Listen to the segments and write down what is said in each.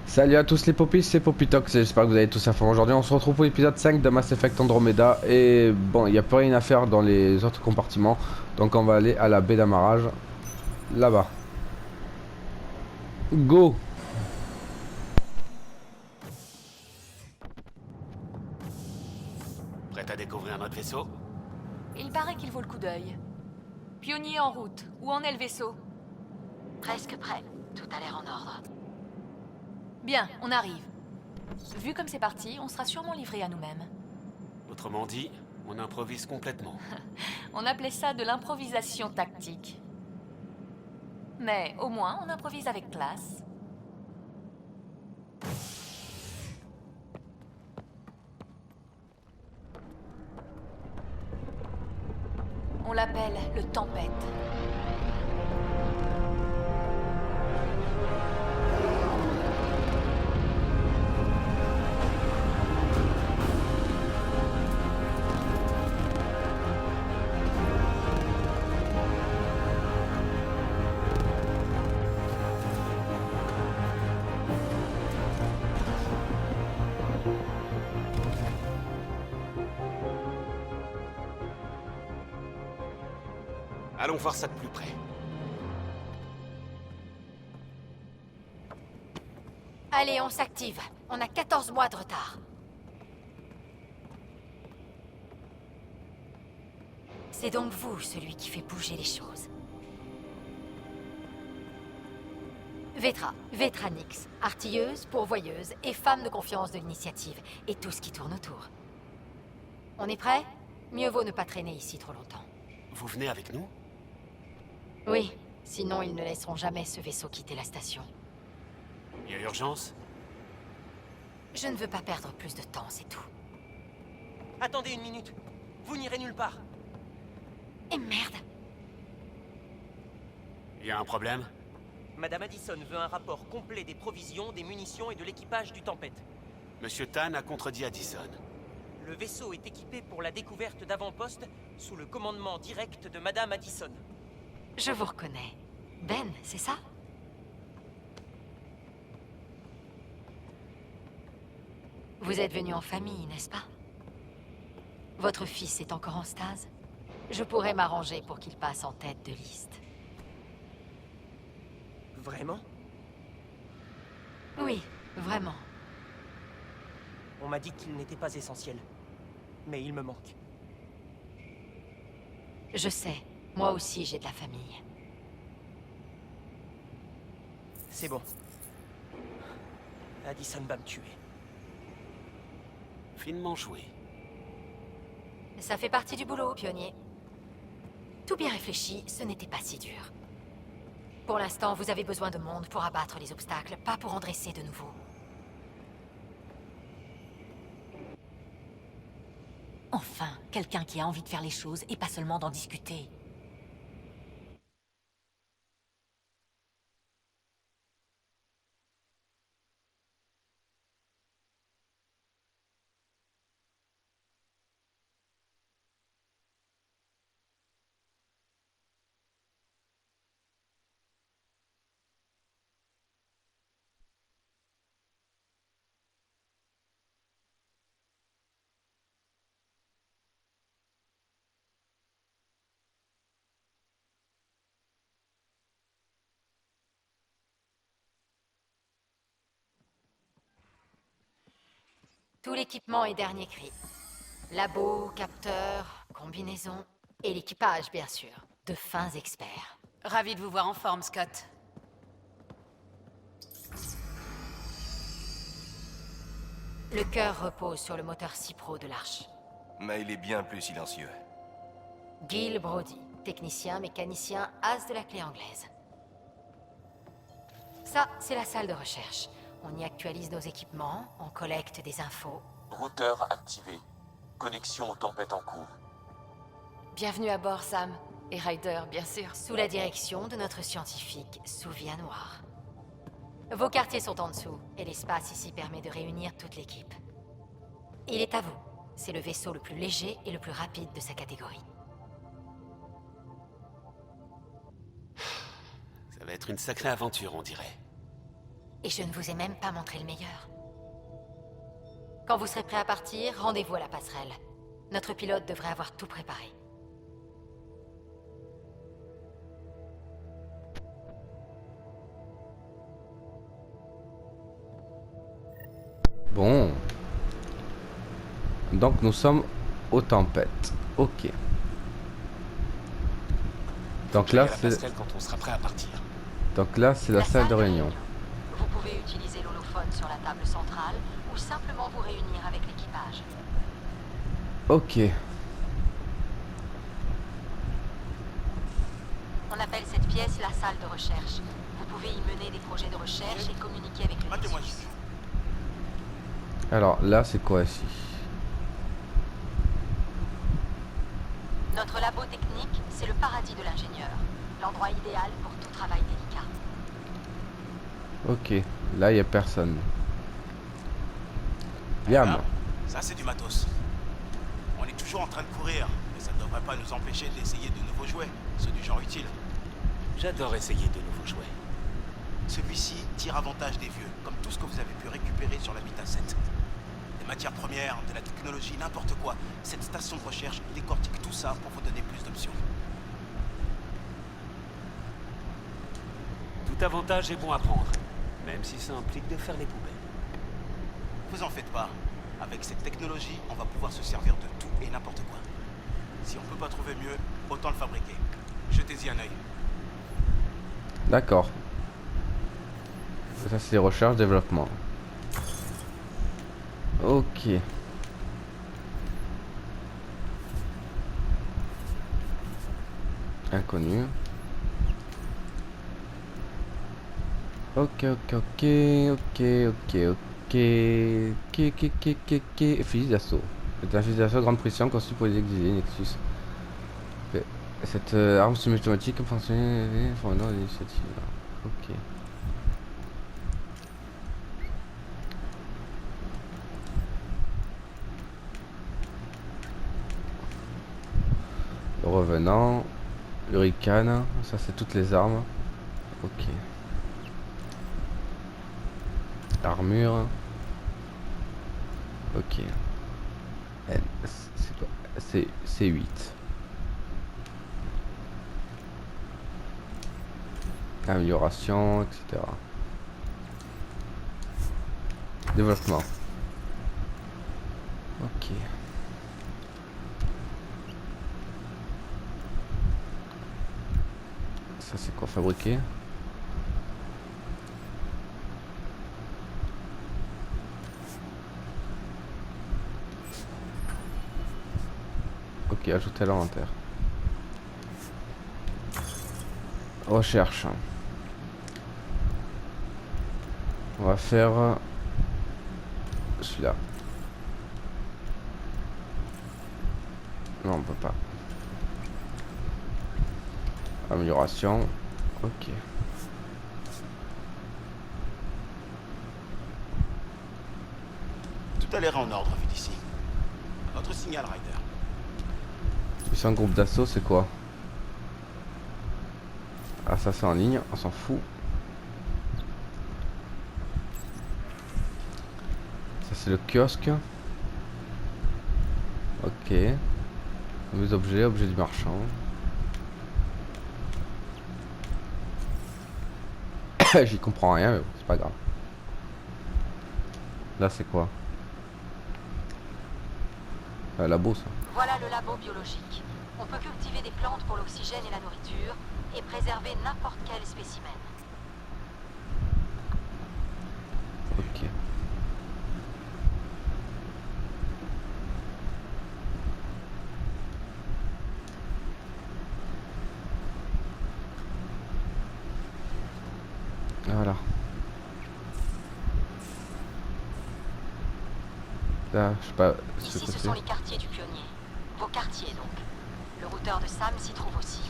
Salut à tous les popis, c'est Popitox, j'espère que vous allez tous à fond. Aujourd'hui on se retrouve pour l'épisode 5 de Mass Effect Andromeda. Et bon, il n'y a plus rien à faire dans les autres compartiments. Donc on va aller à la baie d'amarrage, là-bas. Go! Prête à découvrir notre vaisseau? Il paraît qu'il vaut le coup d'œil. Pionnier en route. Où en est le vaisseau? Presque prêt. Tout a l'air en ordre. Bien, on arrive. Vu comme c'est parti, on sera sûrement livré à nous-mêmes. Autrement dit, on improvise complètement. On appelait ça de l'improvisation tactique. Mais au moins, on improvise avec classe. On l'appelle le Tempête. Allons voir ça de plus près. Allez, on s'active. On a 14 mois de retard. C'est donc vous, celui qui fait bouger les choses. Vetra Nyx, artilleuse, pourvoyeuse et femme de confiance de l'initiative, et tout ce qui tourne autour. On est prêt? Mieux vaut ne pas traîner ici trop longtemps. Vous venez avec nous? Oui, sinon ils ne laisseront jamais ce vaisseau quitter la station. Il y a urgence? Je ne veux pas perdre plus de temps, c'est tout. Attendez une minute. Vous n'irez nulle part. Et merde! Il y a un problème? Madame Addison veut un rapport complet des provisions, des munitions et de l'équipage du Tempête. Monsieur Tan a contredit Addison. Le vaisseau est équipé pour la découverte d'avant-postes sous le commandement direct de Madame Addison. Je vous reconnais. Ben, c'est ça? Vous êtes venu en famille, n'est-ce pas? Votre fils est encore en stase? Je pourrais m'arranger pour qu'il passe en tête de liste. Vraiment? Oui, vraiment. On m'a dit qu'il n'était pas essentiel. Mais il me manque. Je sais, moi aussi j'ai de la famille. C'est bon. Addison va me tuer. Finement joué. Ça fait partie du boulot, pionnier. Tout bien réfléchi, ce n'était pas si dur. Pour l'instant, vous avez besoin de monde pour abattre les obstacles, pas pour en dresser de nouveaux. Enfin, quelqu'un qui a envie de faire les choses et pas seulement d'en discuter. Tout l'équipement est dernier cri. Labo, capteur, combinaison, et l'équipage, bien sûr. De fins experts. Ravi de vous voir en forme, Scott. Le cœur repose sur le moteur Cipro de l'Arche. Mais il est bien plus silencieux. Gil Brody, technicien, mécanicien, as de la clé anglaise. Ça, c'est la salle de recherche. On y actualise nos équipements, on collecte des infos. Routeur activé. Connexion aux tempêtes en cours. Bienvenue à bord, Sam. Et Ryder, bien sûr. Sous la direction de notre scientifique, Souvia Noir. Vos quartiers sont en dessous, et l'espace ici permet de réunir toute l'équipe. Il est à vous. C'est le vaisseau le plus léger et le plus rapide de sa catégorie. Ça va être une sacrée aventure, on dirait. Et je ne vous ai même pas montré le meilleur. Quand vous serez prêt à partir, rendez-vous à la passerelle. Notre pilote devrait avoir tout préparé. Bon. Donc nous sommes aux tempêtes. Ok. Donc là, c'est... quand on sera prêt à partir. Donc là, c'est la salle de réunion. Vous pouvez utiliser l'holophone sur la table centrale ou simplement vous réunir avec l'équipage. Ok. On appelle cette pièce la salle de recherche. Vous pouvez y mener des projets de recherche et communiquer avec le Matez-moi Nexus. ici. Alors là, c'est quoi ici? Notre labo technique, c'est le paradis de l'ingénieur. L'endroit idéal pour tout travail délicat. Ok. Là, il n'y a personne. Yam. Alors, ça c'est du matos. On est toujours en train de courir, mais ça ne devrait pas nous empêcher d'essayer de nouveaux jouets, ceux du genre utile. J'adore essayer de nouveaux jouets. Celui-ci tire avantage des vieux, comme tout ce que vous avez pu récupérer sur l'Habitat 7. Des matières premières, de la technologie, n'importe quoi. Cette station de recherche décortique tout ça pour vous donner plus d'options. Tout avantage est bon à prendre, même si ça implique de faire les poubelles. Vous en faites pas. Avec cette technologie, on va pouvoir se servir de tout et n'importe quoi. Si on peut pas trouver mieux, autant le fabriquer. Jetez-y un œil. D'accord. Ça, c'est recherche, développement. Ok. Inconnu. Ok, ok, ok, ok, ok, ok, ok. Fusil d'assaut. C'est un fusil d'assaut grande pression conçu pour les exilés Nexus. Cette arme semi-automatique peut fonctionner pendant l'initiative. Ok. Le revenant, Hurricane, ça c'est toutes les armes. Ok. Armure. Ok. C'est quoi? C'est 8. Amélioration, etc. Développement. Ok. Ça c'est quoi? Fabriquer? Ok, ajouter à l'inventaire. Recherche. On va faire celui-là. Non, on peut pas. Amélioration. Ok. Tout a l'air en ordre vu d'ici. Votre signal, Ryder. Puissant groupe d'assaut, c'est quoi? Ah, ça c'est en ligne, on s'en fout. Ça c'est le kiosque. Ok. Les objets, objets du marchand. J'y comprends rien, mais bon, c'est pas grave. Là c'est quoi? Labo ça. Voilà le labo biologique. On peut cultiver des plantes pour l'oxygène et la nourriture et préserver n'importe quel spécimen. Ok. Voilà. Là, je sais pas. Ici, Ce ce côté. sont les quartiers du pionnier. Vos quartiers, donc. Le routeur de Sam s'y trouve aussi.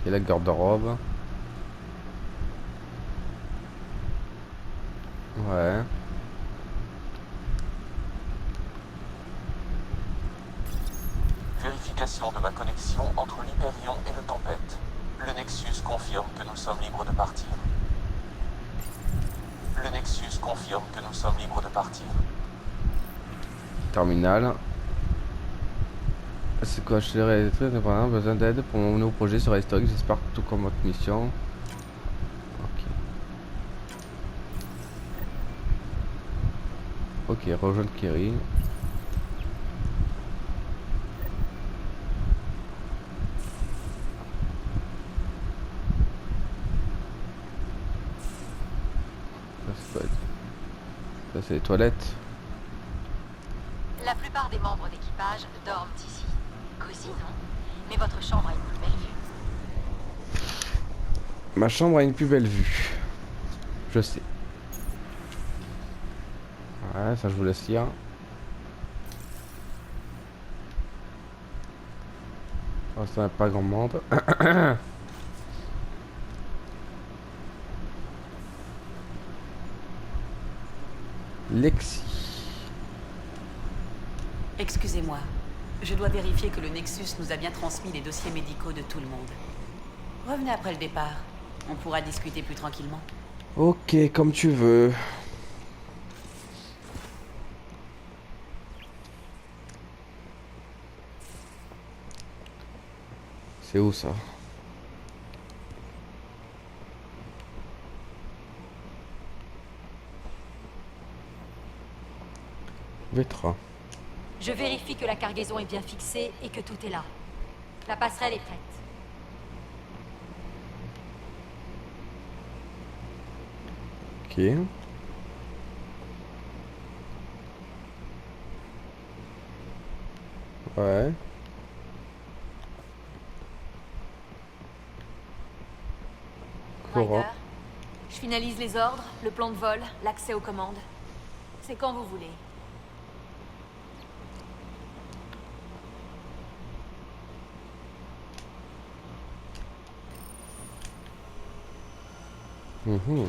Et la garde-robe. Ouais. Vérification de ma connexion entre l'Hyperion et le Tempête. Le Nexus confirme que nous sommes libres de partir. partir. Terminal. C'est quoi, je serais très indépendant, besoin d'aide pour mon nouveau projet sur historique, j'espère tout comme votre mission. Ok, rejoindre Kerry. Ça c'est les toilettes. La plupart des membres d'équipage dorment ici. Cosy, non? Mais votre chambre a une plus belle vue. Ma chambre a une plus belle vue. Je sais. Ouais, ça je vous laisse lire. Oh, ça n'a pas grand monde. Lexi. Excusez-moi. Je dois vérifier que le Nexus nous a bien transmis les dossiers médicaux de tout le monde. Revenez après le départ. On pourra discuter plus tranquillement. Ok, comme tu veux. C'est où ça? Vetra. Je vérifie que la cargaison est bien fixée et que tout est là. La passerelle est prête. Ok. Ouais. Courant. Ryder, je finalise les ordres, le plan de vol, l'accès aux commandes. C'est quand vous voulez. Mhm.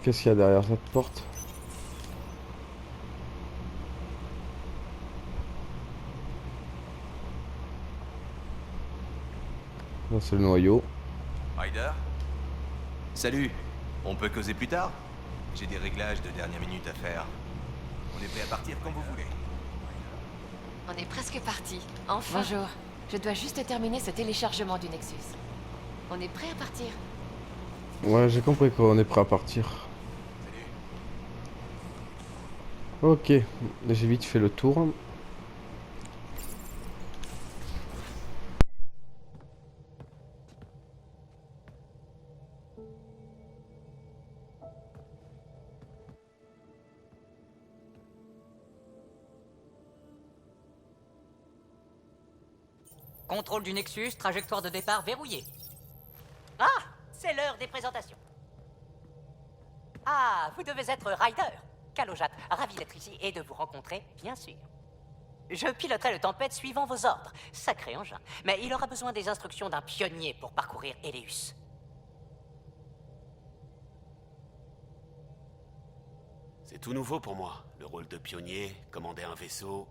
Qu'est-ce qu'il y a derrière cette porte? Là, c'est le noyau. Ryder? Salut. On peut causer plus tard? J'ai des réglages de dernière minute à faire. On est prêt à partir quand vous voulez. On est presque parti. Enfin. Bonjour. Je dois juste terminer ce téléchargement du Nexus. On est prêt à partir. Ouais, j'ai compris qu'on est prêt à partir. Ok, j'ai vite fait le tour. Contrôle du Nexus, trajectoire de départ verrouillée. Ah, c'est l'heure des présentations. Ah, vous devez être Ryder. Calojat, ravi d'être ici et de vous rencontrer, bien sûr. Je piloterai le Tempête suivant vos ordres. Sacré engin. Mais il aura besoin des instructions d'un pionnier pour parcourir Eleus. C'est tout nouveau pour moi, le rôle de pionnier, commander un vaisseau.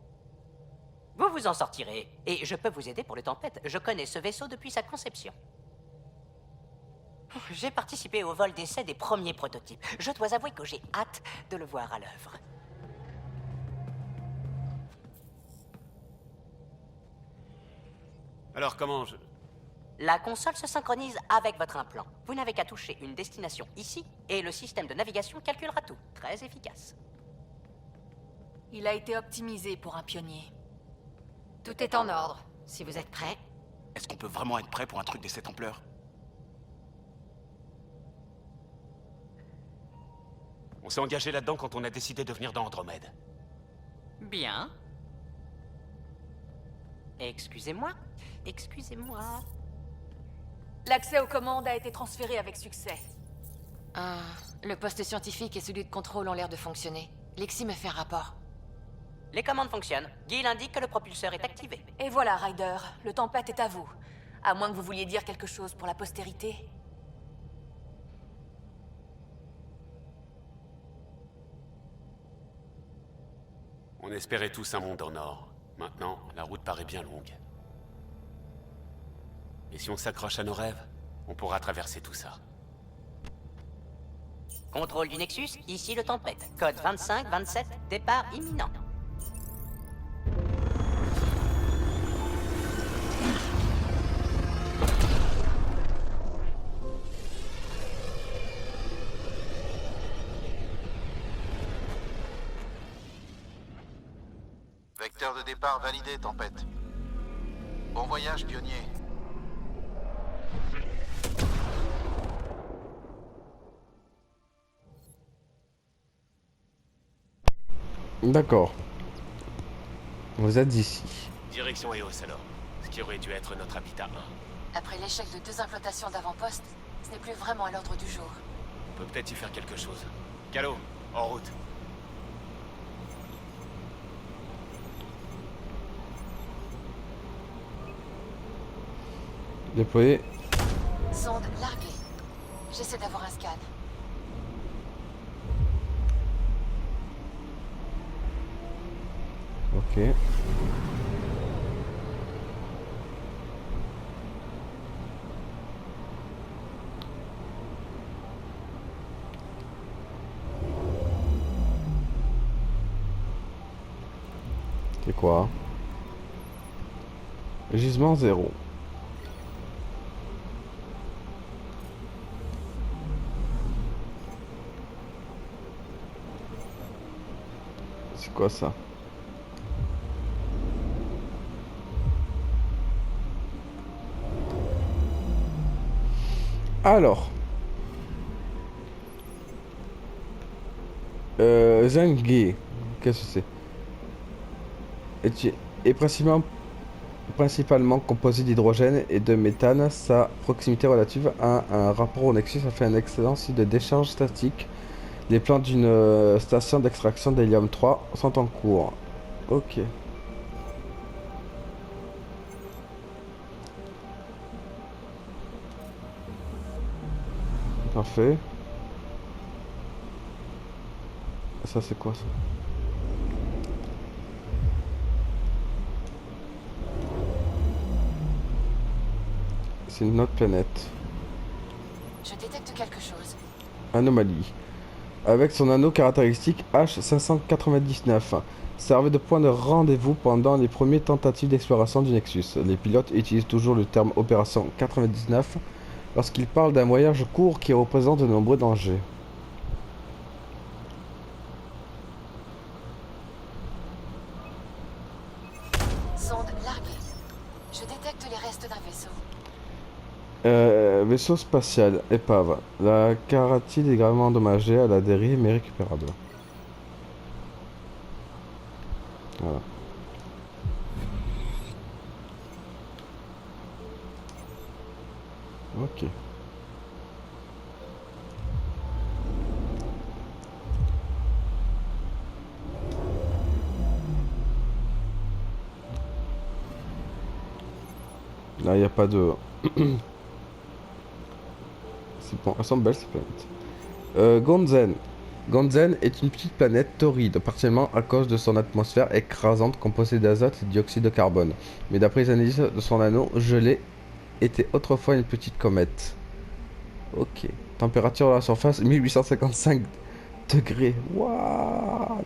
Vous vous en sortirez, et je peux vous aider pour le Tempête. Je connais ce vaisseau depuis sa conception. J'ai participé au vol d'essai des premiers prototypes. Je dois avouer que j'ai hâte de le voir à l'œuvre. Alors comment je... La console se synchronise avec votre implant. Vous n'avez qu'à toucher une destination ici, et le système de navigation calculera tout. Très efficace. Il a été optimisé pour un pionnier. Tout est en ordre. Si vous êtes prêts. Est-ce qu'on peut vraiment être prêt pour un truc de cette ampleur? On s'est engagé là-dedans quand on a décidé de venir dans Andromède. Bien. Excusez-moi. Excusez-moi. L'accès aux commandes a été transféré avec succès. Ah, le poste scientifique et celui de contrôle ont l'air de fonctionner. Lexi me fait un rapport. Les commandes fonctionnent. Guil indique que le propulseur est activé. Et voilà, Ryder, le Tempête est à vous. À moins que vous vouliez dire quelque chose pour la postérité. On espérait tous un monde en or. Maintenant, la route paraît bien longue. Et si on s'accroche à nos rêves, On pourra traverser tout ça. Contrôle du Nexus, ici le Tempête. Code 25-27, départ imminent. Vecteur de départ validé, Tempête. Bon voyage, pionnier. D'accord. Vous êtes ici. Direction EOS alors. Ce qui aurait dû être notre habitat 1. Après l'échec de 2 implantations d'avant-poste, ce n'est plus vraiment à l'ordre du jour. On peut peut-être y faire quelque chose. Calo, en route. Déployer. Sonde larguée. J'essaie d'avoir un scan. Ok. C'est quoi? Gisement 0. C'est quoi ça? Alors. Zengi. Qu'est-ce que c'est? Est principalement composé d'hydrogène et de méthane. Sa proximité relative à un rapport au Nexus a fait un excellent site de décharge statique. Les plans d'une station d'extraction d'hélium 3 sont en cours. Ok. Parfait. Ça c'est quoi ça? C'est une autre planète. Je détecte quelque chose. Anomalie. Avec son anneau caractéristique H599, servait de point de rendez-vous pendant les premières tentatives d'exploration du Nexus. Les pilotes utilisent toujours le terme Opération 99 lorsqu'ils parlent d'un voyage court qui représente de nombreux dangers. Sonde larguée. Je détecte les restes d'un vaisseau. Vaisseau spatial, épave. La caratide est gravement endommagée à la dérive mais récupérable. Voilà. Ok. Là, il n'y a pas de... C'est bon, elles sont belles ces planètes. Gonzen. Gonzen est une petite planète torride, partiellement à cause de son atmosphère écrasante composée d'azote et de dioxyde de carbone. Mais d'après les analyses de son anneau gelé, était autrefois une petite comète. Ok. Température à la surface 1855 degrés. What?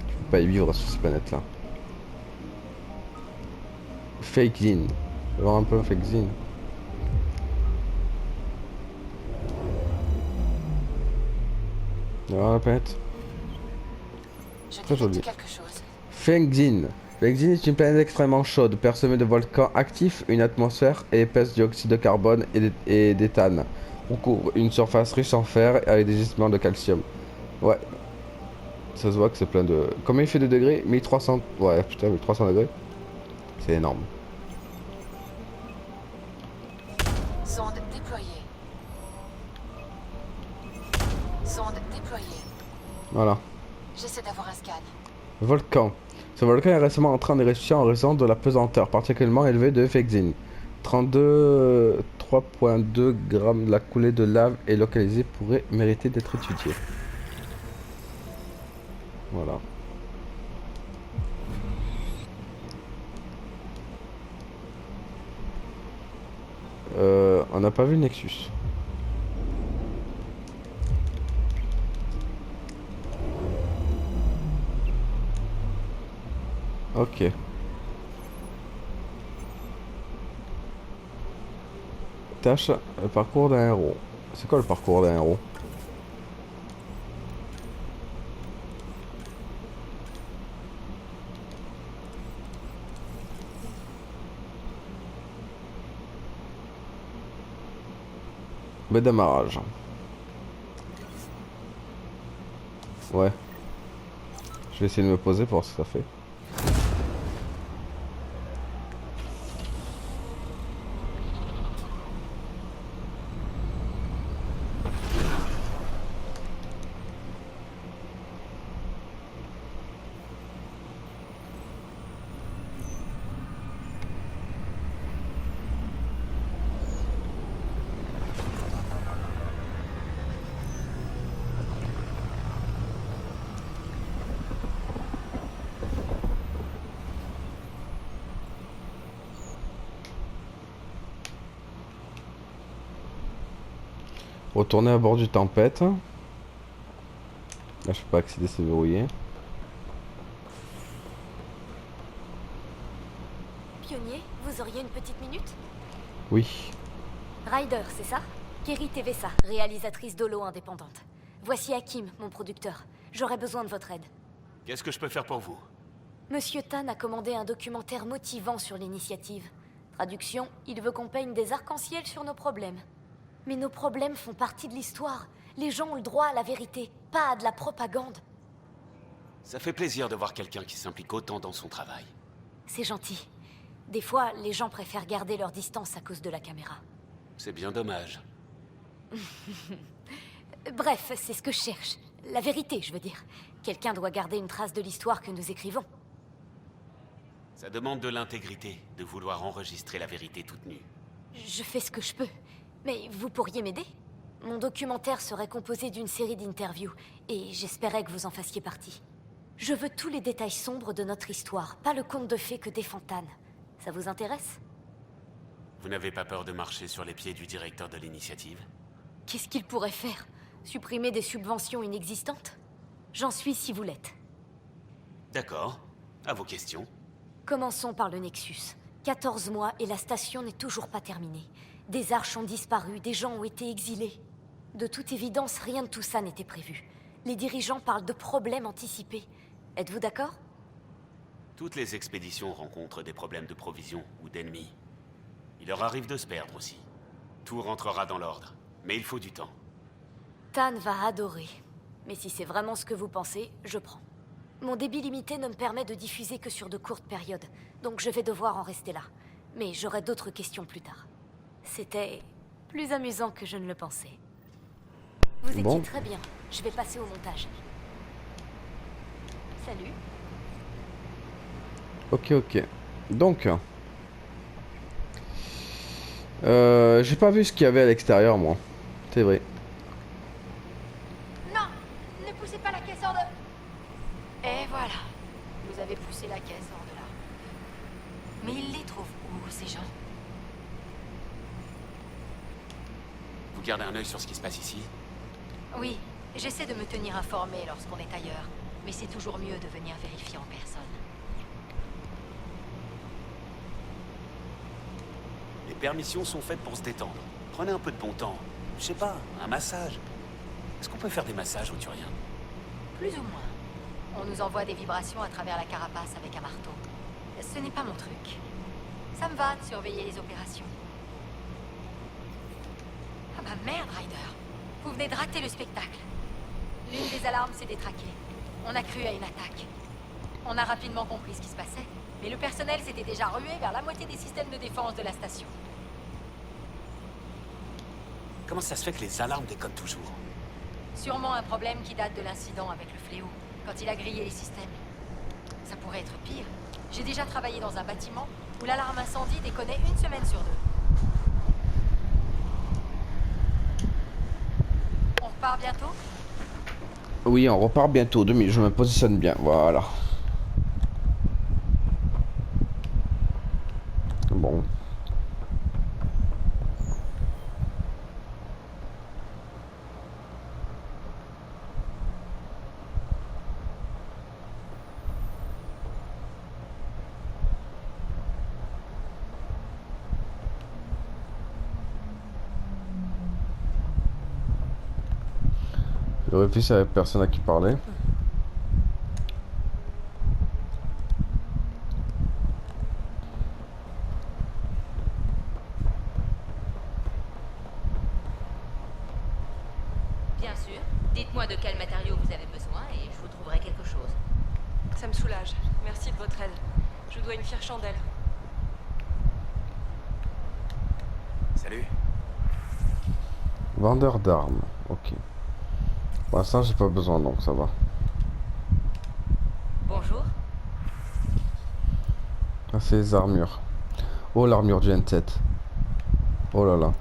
Je peux pas y vivre sur cette planète là. Fake Zin. Je vais voir un peu Fake Zin. Voilà la planète. Très jolie. Fengzin. Fengzin est une planète extrêmement chaude, parsemée de volcans actifs, une atmosphère épaisse de dioxyde de carbone et d'éthane. Recouvre une surface riche en fer avec des gisements de calcium. Ouais. Ça se voit que c'est plein de... Combien il fait de degrés? 1300... Ouais, putain, 1300 degrés. C'est énorme. Sonde déployée. Sonde déployée. Voilà. J'essaie d'avoir un scan. Volcan. Ce volcan est récemment entré en éruption en raison de la pesanteur particulièrement élevée de Fengzin. 3.2 grammes de la coulée de lave est localisée pourrait mériter d'être étudiée. Voilà. On n'a pas vu le Nexus. Ok. Tâche, le parcours d'un héros. C'est quoi le parcours d'un héros? Baie d'amarrage. Ouais. Je vais essayer de me poser pour voir ce que ça fait. Retourner à bord du Tempête. Là, je peux pas accéder, c'est verrouillé. Pionnier, vous auriez une petite minute? Oui. Ryder, c'est ça? Kerry Tevessa, réalisatrice d'Holo indépendante. Voici Hakim, mon producteur. J'aurais besoin de votre aide. Qu'est-ce que je peux faire pour vous? Monsieur Tan a commandé un documentaire motivant sur l'initiative. Traduction, il veut qu'on peigne des arcs-en-ciel sur nos problèmes. Mais nos problèmes font partie de l'histoire. Les gens ont le droit à la vérité, pas à de la propagande. Ça fait plaisir de voir quelqu'un qui s'implique autant dans son travail. C'est gentil. Des fois, les gens préfèrent garder leur distance à cause de la caméra. C'est bien dommage. Bref, c'est ce que je cherche. La vérité, je veux dire. Quelqu'un doit garder une trace de l'histoire que nous écrivons. Ça demande de l'intégrité, de vouloir enregistrer la vérité toute nue. Je fais ce que je peux. Mais vous pourriez m'aider? Mon documentaire serait composé d'une série d'interviews, et j'espérais que vous en fassiez partie. Je veux tous les détails sombres de notre histoire, pas le conte de fées que défend Tan. Ça vous intéresse? Vous n'avez pas peur de marcher sur les pieds du directeur de l'initiative? Qu'est-ce qu'il pourrait faire? Supprimer des subventions inexistantes? J'en suis si vous l'êtes. D'accord. À vos questions. Commençons par le Nexus. 14 mois et la station n'est toujours pas terminée. Des arches ont disparu, des gens ont été exilés. De toute évidence, rien de tout ça n'était prévu. Les dirigeants parlent de problèmes anticipés. Êtes-vous d'accord? Toutes les expéditions rencontrent des problèmes de provision ou d'ennemis. Il leur arrive de se perdre aussi. Tout rentrera dans l'ordre, mais il faut du temps. Tan va adorer. Mais si c'est vraiment ce que vous pensez, je prends. Mon débit limité ne me permet de diffuser que sur de courtes périodes, donc je vais devoir en rester là. Mais j'aurai d'autres questions plus tard. C'était plus amusant que je ne le pensais. Vous étiez très bien. Je vais passer au montage. Salut. Ok, ok. Donc... j'ai pas vu ce qu'il y avait à l'extérieur, moi. C'est vrai. Non! Ne poussez pas la caisse hors de... Et voilà. Vous avez poussé la caisse hors de là. Mais ils les trouvent où, ces gens? Vous gardez un œil sur ce qui se passe ici? Oui, j'essaie de me tenir informé lorsqu'on est ailleurs. Mais c'est toujours mieux de venir vérifier en personne. Les permissions sont faites pour se détendre. Prenez un peu de bon temps. Je sais pas, un massage. Est-ce qu'on peut faire des massages au Turien? Plus ou moins. On nous envoie des vibrations à travers la carapace avec un marteau. Ce n'est pas mon truc. Ça me va de surveiller les opérations. Ah bah merde, Ryder. Vous venez de rater le spectacle. L'une des alarmes s'est détraquée. On a cru à une attaque. On a rapidement compris ce qui se passait, mais le personnel s'était déjà rué vers la moitié des systèmes de défense de la station. Comment ça se fait que les alarmes déconnent toujours? Sûrement un problème qui date de l'incident avec le fléau, quand il a grillé les systèmes. Ça pourrait être pire. J'ai déjà travaillé dans un bâtiment où l'alarme incendie déconnait une semaine sur 2. On repart bientôt? Oui, on repart bientôt. 2 minutes, je me positionne bien. Voilà. Bon. Je réfléchis à la personne à qui parler. Bien sûr. Dites-moi de quel matériau vous avez besoin et je vous trouverai quelque chose. Ça me soulage. Merci de votre aide. Je dois une fière chandelle. Salut. Vendeur d'armes. Ok. Pour l'instant, j'ai pas besoin, donc ça va. Bonjour. Ah, c'est les armures. Oh, l'armure du N7. Oh là là.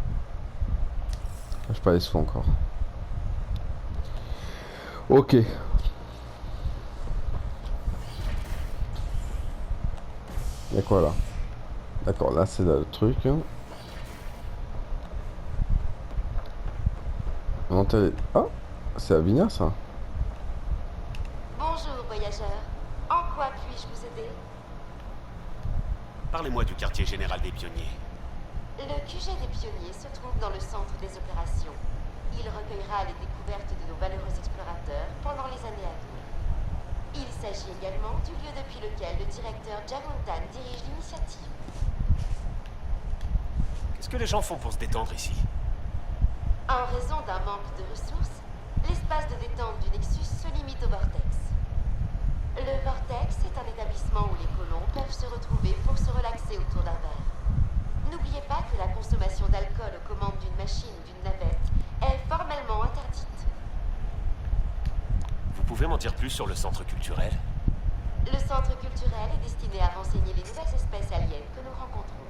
Je sais pas les sous encore. Ok. Y'a quoi là? D'accord, là c'est le truc. Ah, c'est Avinia ça. Bonjour, voyageurs. En quoi puis-je vous aider? Parlez-moi du quartier général des pionniers. Le QG des pionniers se trouve dans le centre des opérations. Il recueillera les découvertes de nos valeureux explorateurs pendant les années à venir. Il s'agit également du lieu depuis lequel le directeur Jaguntan dirige l'initiative. Qu'est-ce que les gens font pour se détendre ici? En raison d'un manque de ressources, l'espace de détente du Nexus se limite au Vortex. Le Vortex est un établissement où les colons peuvent se retrouver pour se relaxer autour d'un verre. N'oubliez pas que la consommation d'alcool aux commandes d'une machine ou d'une navette est formellement interdite. Vous pouvez m'en dire plus sur le centre culturel? Le centre culturel est destiné à renseigner les nouvelles espèces aliens que nous rencontrons.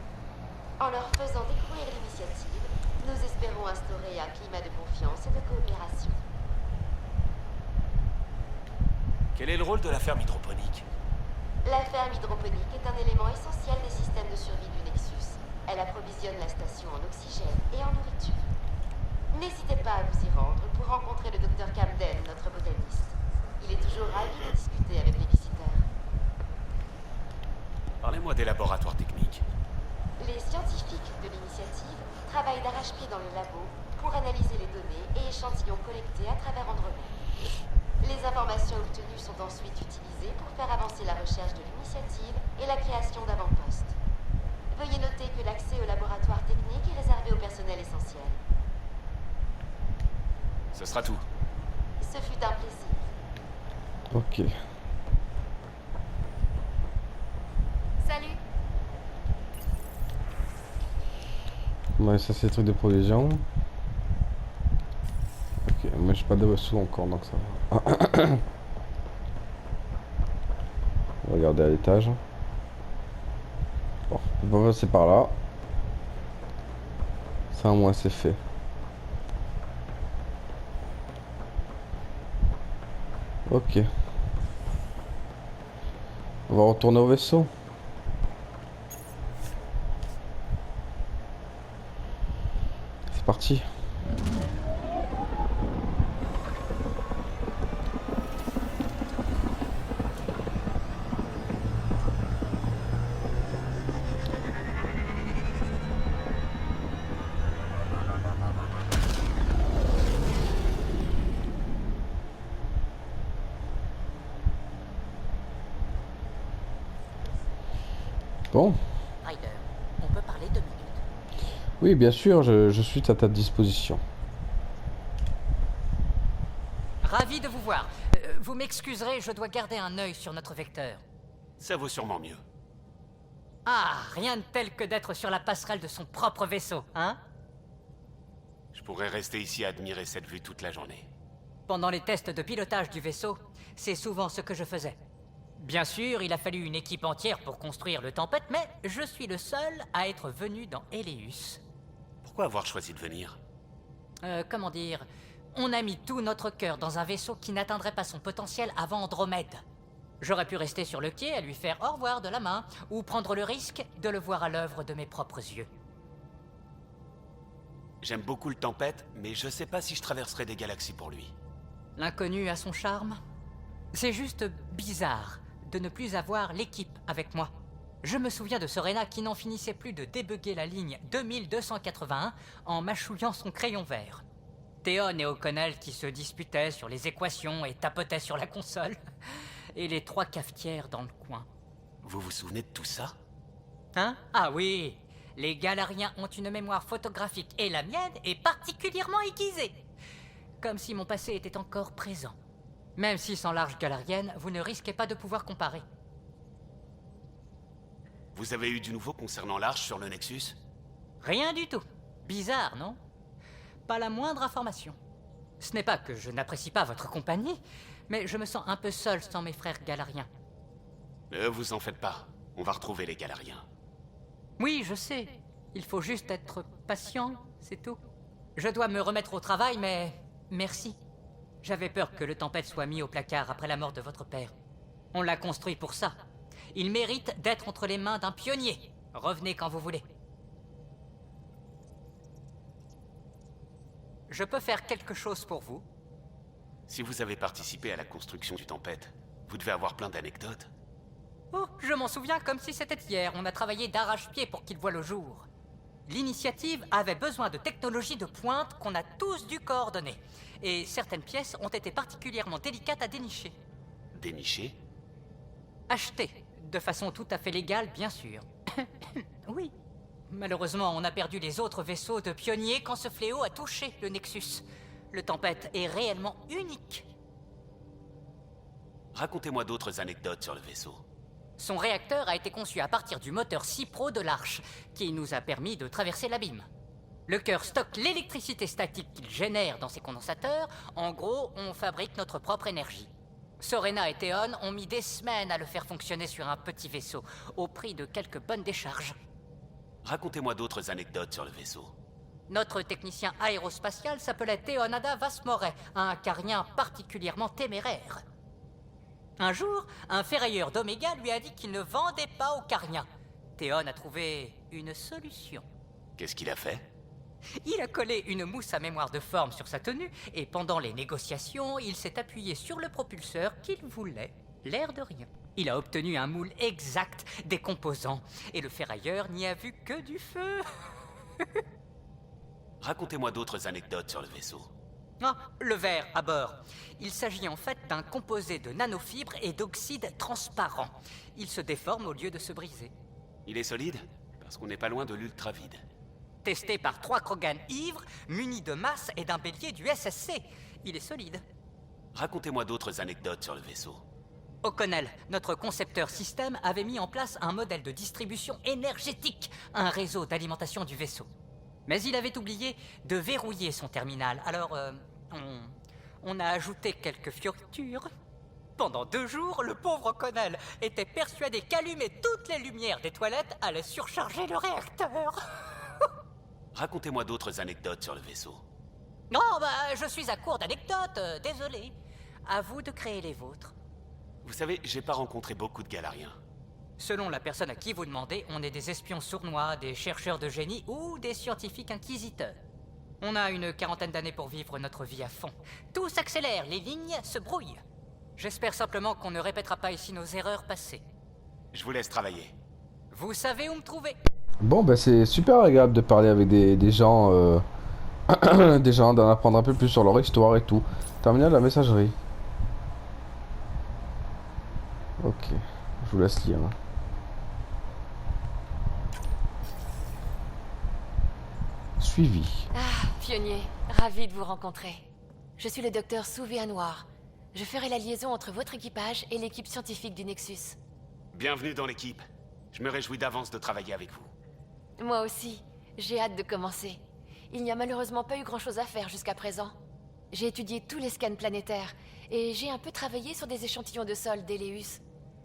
En leur faisant découvrir l'initiative, nous espérons instaurer un climat de confiance et de coopération. Quel est le rôle de la ferme hydroponique? La ferme hydroponique est un élément essentiel des systèmes de survie du Nexus. Elle approvisionne la station en oxygène et en nourriture. N'hésitez pas à vous y rendre pour rencontrer le Dr Camden, notre botaniste. Il est toujours ravi de discuter avec les visiteurs. Parlez-moi des laboratoires techniques. Les scientifiques de l'initiative travaillent d'arrache-pied dans les labos pour analyser les données et échantillons collectés à travers Andromède. Les informations obtenues sont ensuite utilisées pour faire avancer la recherche de l'initiative et la création d'avant-postes. Veuillez noter que l'accès au laboratoire technique est réservé au personnel essentiel. Ce sera tout. Ce fut un plaisir. Ok. Salut. Ouais, ça c'est le truc de provision. Ok, moi j'ai pas de sous encore donc ça va. Regardez à l'étage. Bon, on va passer par là. Ça au moins c'est fait. Ok. On va retourner au vaisseau. C'est parti. Bon. Ryder, on peut parler 2 minutes? Oui, bien sûr, je suis à ta disposition. Ravi de vous voir. Vous m'excuserez, je dois garder un œil sur notre vecteur. Ça vaut sûrement mieux. Ah, rien de tel que d'être sur la passerelle de son propre vaisseau, hein? Je pourrais rester ici à admirer cette vue toute la journée. Pendant les tests de pilotage du vaisseau, c'est souvent ce que je faisais. Bien sûr, il a fallu une équipe entière pour construire le Tempête, mais je suis le seul à être venu dans Eleus. Pourquoi avoir choisi de venir? Comment dire? On a mis tout notre cœur dans un vaisseau qui n'atteindrait pas son potentiel avant Andromède. J'aurais pu rester sur le quai à lui faire au revoir de la main, ou prendre le risque de le voir à l'œuvre de mes propres yeux. J'aime beaucoup le Tempête, mais je sais pas si je traverserai des galaxies pour lui. L'inconnu a son charme. C'est juste bizarre de ne plus avoir l'équipe avec moi. Je me souviens de Serena qui n'en finissait plus de débugger la ligne 2281 en mâchouillant son crayon vert. Théon et O'Connell qui se disputaient sur les équations et tapotaient sur la console. Et les 3 cafetières dans le coin. Vous vous souvenez de tout ça? Hein? Ah oui! Les Galariens ont une mémoire photographique et la mienne est particulièrement aiguisée. Comme si mon passé était encore présent. Même si sans l'arche galarienne, vous ne risquez pas de pouvoir comparer. Vous avez eu du nouveau concernant l'arche sur le Nexus? Rien du tout. Bizarre, non? Pas la moindre information. Ce n'est pas que je n'apprécie pas votre compagnie, mais je me sens un peu seul sans mes frères galariens. Ne vous en faites pas. On va retrouver les Galariens. Oui, je sais. Il faut juste être patient, c'est tout. Je dois me remettre au travail, mais... merci. J'avais peur que le Tempête soit mis au placard après la mort de votre père. On l'a construit pour ça. Il mérite d'être entre les mains d'un pionnier. Revenez quand vous voulez. Je peux faire quelque chose pour vous? Si vous avez participé à la construction du Tempête, vous devez avoir plein d'anecdotes. Oh, je m'en souviens comme si c'était hier. On a travaillé d'arrache-pied pour qu'il voie le jour. L'initiative avait besoin de technologies de pointe qu'on a tous dû coordonner. Et certaines pièces ont été particulièrement délicates à dénicher. Dénicher? Achetées, de façon tout à fait légale, bien sûr. Oui. Malheureusement, on a perdu les autres vaisseaux de pionniers quand ce fléau a touché le Nexus. Le Tempête est réellement unique. Racontez-moi d'autres anecdotes sur le vaisseau. Son réacteur a été conçu à partir du moteur Cipro de l'Arche, qui nous a permis de traverser l'abîme. Le cœur stocke l'électricité statique qu'il génère dans ses condensateurs. En gros, on fabrique notre propre énergie. Sorena et Théon ont mis des semaines à le faire fonctionner sur un petit vaisseau, au prix de quelques bonnes décharges. Racontez-moi d'autres anecdotes sur le vaisseau. Notre technicien aérospatial s'appelait Théonada Vasmoret, un carien particulièrement téméraire. Un jour, un ferrailleur d'Oméga lui a dit qu'il ne vendait pas aux cariens. Théon a trouvé une solution. Qu'est-ce qu'il a fait? Il a collé une mousse à mémoire de forme sur sa tenue, et pendant les négociations, il s'est appuyé sur le propulseur qu'il voulait, l'air de rien. Il a obtenu un moule exact des composants, et le ferrailleur n'y a vu que du feu. Racontez-moi d'autres anecdotes sur le vaisseau. Ah, le verre à bord. Il s'agit en fait d'un composé de nanofibres et d'oxyde transparent. Il se déforme au lieu de se briser. Il est solide? Parce qu'on n'est pas loin de l'ultra-vide. Testé par 3 Krogan ivres, munis de masse et d'un bélier du SSC. Il est solide. Racontez-moi d'autres anecdotes sur le vaisseau. O'Connell, notre concepteur système, avait mis en place un modèle de distribution énergétique, un réseau d'alimentation du vaisseau. Mais il avait oublié de verrouiller son terminal, alors on a ajouté quelques fioritures. Pendant 2 jours, le pauvre O'Connell était persuadé qu'allumer toutes les lumières des toilettes allait surcharger le réacteur. Racontez-moi d'autres anecdotes sur le vaisseau. Non, je suis à court d'anecdotes, désolé. À vous de créer les vôtres. Vous savez, j'ai pas rencontré beaucoup de Galariens. Selon la personne à qui vous demandez, on est des espions sournois, des chercheurs de génie ou des scientifiques inquisiteurs. On a une 40aine d'années pour vivre notre vie à fond. Tout s'accélère, les lignes se brouillent. J'espère simplement qu'on ne répétera pas ici nos erreurs passées. Je vous laisse travailler. Vous savez où me trouver. Bon, bah c'est super agréable de parler avec des gens, des gens, d'en apprendre un peu plus sur leur histoire et tout. Terminal la messagerie. Ok, je vous laisse lire. Suivi. Ah, pionnier, ravi de vous rencontrer. Je suis le docteur Souvia Noir. Je ferai la liaison entre votre équipage et l'équipe scientifique du Nexus. Bienvenue dans l'équipe. Je me réjouis d'avance de travailler avec vous. Moi aussi, j'ai hâte de commencer. Il n'y a malheureusement pas eu grand-chose à faire jusqu'à présent. J'ai étudié tous les scans planétaires, et j'ai un peu travaillé sur des échantillons de sol d'Eleus.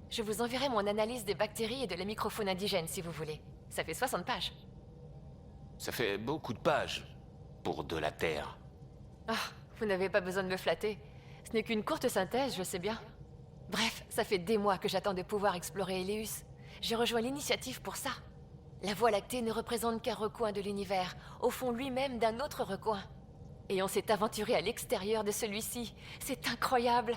Je vous enverrai mon analyse des bactéries et de la microfaune indigène si vous voulez. Ça fait 60 pages. Ça fait beaucoup de pages pour de la Terre. Ah, vous n'avez pas besoin de me flatter. Ce n'est qu'une courte synthèse, je sais bien. Bref, ça fait des mois que j'attends de pouvoir explorer Eleus. J'ai rejoint l'initiative pour ça. La Voie lactée ne représente qu'un recoin de l'univers, au fond lui-même d'un autre recoin. Et on s'est aventuré à l'extérieur de celui-ci. C'est incroyable.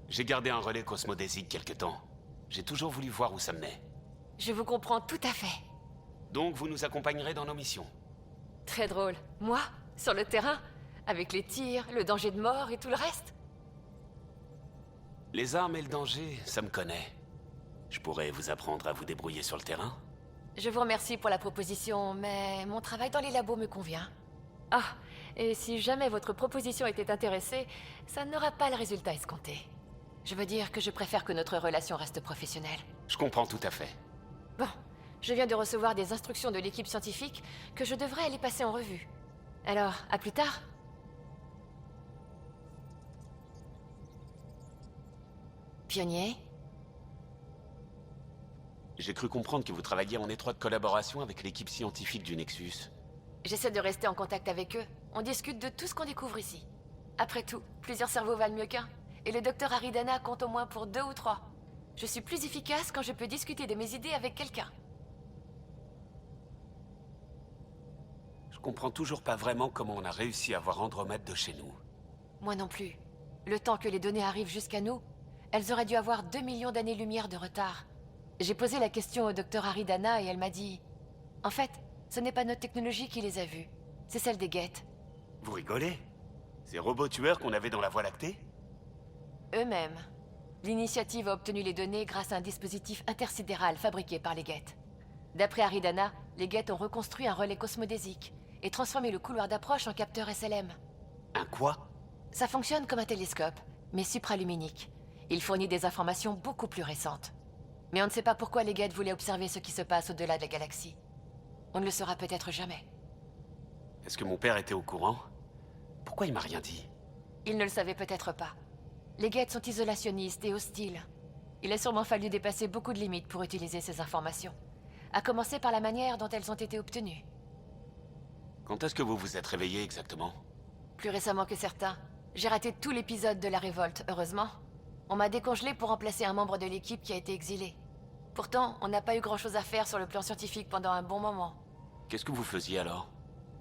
J'ai gardé un relais cosmodésique quelque temps. J'ai toujours voulu voir où ça menait. Je vous comprends tout à fait. Donc vous nous accompagnerez dans nos missions. Très drôle. Moi? Sur le terrain? Avec les tirs, le danger de mort et tout le reste. Les armes et le danger, ça me connaît. Je pourrais vous apprendre à vous débrouiller sur le terrain. Je vous remercie pour la proposition, mais mon travail dans les labos me convient. Ah, et si jamais votre proposition était intéressée, ça n'aura pas le résultat escompté. Je veux dire que je préfère que notre relation reste professionnelle. Je comprends tout à fait. Bon, je viens de recevoir des instructions de l'équipe scientifique que je devrais aller passer en revue. Alors, à plus tard. Pionnier? J'ai cru comprendre que vous travailliez en étroite collaboration avec l'équipe scientifique du Nexus. J'essaie de rester en contact avec eux. On discute de tout ce qu'on découvre ici. Après tout, plusieurs cerveaux valent mieux qu'un. Et le docteur Aridana compte au moins pour 2 ou 3. Je suis plus efficace quand je peux discuter de mes idées avec quelqu'un. Je comprends toujours pas vraiment comment on a réussi à voir Andromède de chez nous. Moi non plus. Le temps que les données arrivent jusqu'à nous, elles auraient dû avoir 2 millions d'années-lumière de retard. J'ai posé la question au docteur Aridana et elle m'a dit... En fait, ce n'est pas notre technologie qui les a vues, c'est celle des Geth. Vous rigolez? Ces robots tueurs qu'on avait dans la Voie lactée? Eux-mêmes. L'initiative a obtenu les données grâce à un dispositif intersidéral fabriqué par les Geth. D'après Aridana, les Geth ont reconstruit un relais cosmodésique et transformé le couloir d'approche en capteur SLM. Un quoi? Ça fonctionne comme un télescope, mais supraluminique. Il fournit des informations beaucoup plus récentes. Mais on ne sait pas pourquoi les Geth voulaient observer ce qui se passe au-delà de la galaxie. On ne le saura peut-être jamais. Est-ce que mon père était au courant? Pourquoi il m'a rien dit? Il ne le savait peut-être pas. Les Geth sont isolationnistes et hostiles. Il a sûrement fallu dépasser beaucoup de limites pour utiliser ces informations. À commencer par la manière dont elles ont été obtenues. Quand est-ce que vous vous êtes réveillé exactement? Plus récemment que certains. J'ai raté tout l'épisode de la révolte, heureusement. On m'a décongelé pour remplacer un membre de l'équipe qui a été exilé. Pourtant, on n'a pas eu grand-chose à faire sur le plan scientifique pendant un bon moment. Qu'est-ce que vous faisiez alors?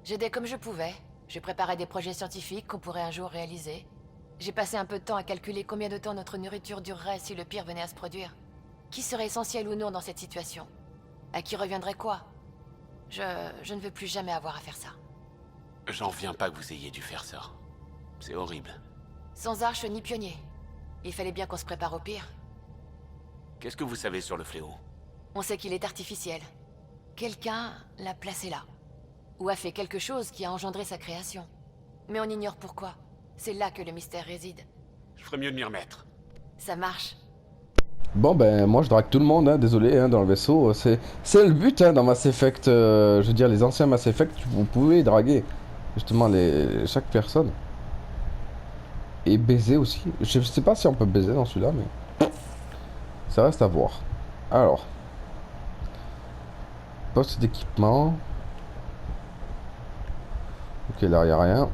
J'aidais comme je pouvais. Je préparais des projets scientifiques qu'on pourrait un jour réaliser. J'ai passé un peu de temps à calculer combien de temps notre nourriture durerait si le pire venait à se produire. Qui serait essentiel ou non dans cette situation? À qui reviendrait quoi? Je ne veux plus jamais avoir à faire ça. J'en reviens pas que vous ayez dû faire ça. C'est horrible. Sans arche ni pionnier. Il fallait bien qu'on se prépare au pire. Qu'est-ce que vous savez sur le fléau? On sait qu'il est artificiel. Quelqu'un l'a placé là. Ou a fait quelque chose qui a engendré sa création. Mais on ignore pourquoi. C'est là que le mystère réside. Je ferais mieux de m'y remettre. Ça marche. Bon ben moi je drague tout le monde, hein, désolé, hein, dans le vaisseau. C'est le but hein, dans Mass Effect, je veux dire les anciens Mass Effect, vous pouvez draguer justement chaque personne. Et baiser aussi. Je sais pas si on peut baiser dans celui-là, mais ça reste à voir. Alors. Poste d'équipement. Ok, là, il n'y a rien.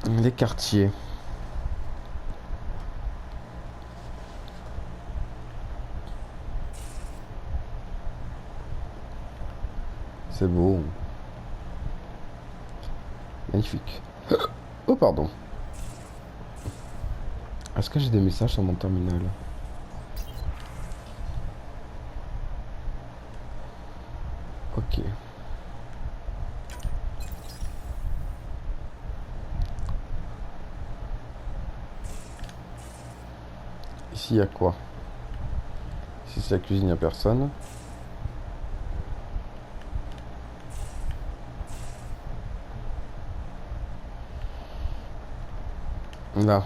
Les quartiers. C'est beau. Magnifique. Oh, pardon. Est-ce que j'ai des messages sur mon terminal? Ok. Ici, il y a quoi? Ici, c'est la cuisine, il n'y a personne. Là.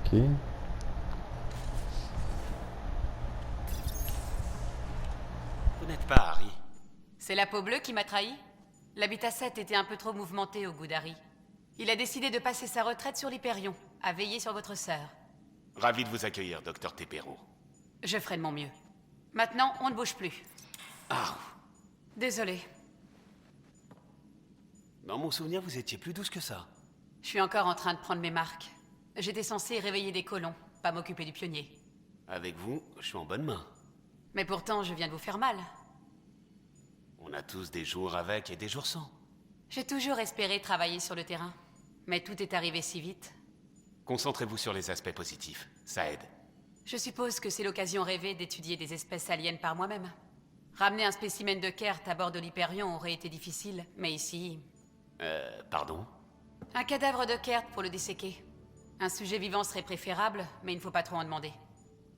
Ok. Vous n'êtes pas Harry. C'est la peau bleue qui m'a trahi? L'habitat 7 était un peu trop mouvementé au goût d'Harry. Il a décidé de passer sa retraite sur l'Hyperion, à veiller sur votre sœur. Ravi de vous accueillir, docteur Tepero. Je ferai de mon mieux. Maintenant, on ne bouge plus. Ah. Désolée. Dans mon souvenir, vous étiez plus douce que ça. Je suis encore en train de prendre mes marques. J'étais censée réveiller des colons, pas m'occuper du pionnier. Avec vous, je suis en bonne main. Mais pourtant, je viens de vous faire mal. On a tous des jours avec et des jours sans. J'ai toujours espéré travailler sur le terrain. Mais tout est arrivé si vite. Concentrez-vous sur les aspects positifs, ça aide. Je suppose que c'est l'occasion rêvée d'étudier des espèces aliens par moi-même. Ramener un spécimen de Kert à bord de l'Hyperion aurait été difficile, mais ici... Pardon? Un cadavre de Kert pour le disséquer. Un sujet vivant serait préférable, mais il ne faut pas trop en demander.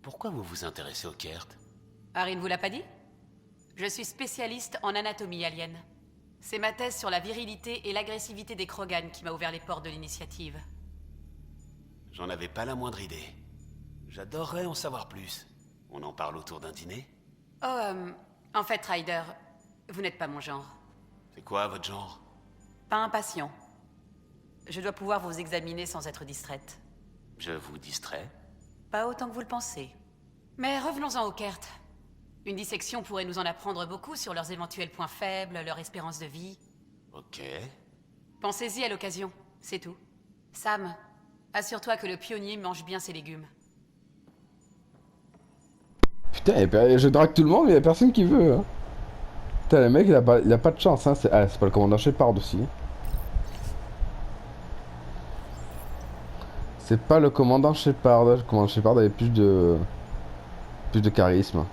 Pourquoi vous vous intéressez au Kert? Harry ne vous l'a pas dit? Je suis spécialiste en anatomie alien. C'est ma thèse sur la virilité et l'agressivité des Krogan qui m'a ouvert les portes de l'initiative. J'en avais pas la moindre idée. J'adorerais en savoir plus. On en parle autour d'un dîner? Oh, en fait, Ryder, vous n'êtes pas mon genre. C'est quoi votre genre? Pas impatient. Je dois pouvoir vous examiner sans être distraite. Je vous distrais? Pas autant que vous le pensez. Mais revenons-en au Kert. Une dissection pourrait nous en apprendre beaucoup sur leurs éventuels points faibles, leur espérance de vie. Ok. Pensez-y à l'occasion, c'est tout. Sam, assure-toi que le pionnier mange bien ses légumes. Putain, je drague tout le monde, mais y'a personne qui veut. Hein. Putain, le mec, il a pas de chance. Hein. C'est pas le commandant Shepard aussi. C'est pas le commandant Shepard. Le commandant Shepard avait plus de charisme.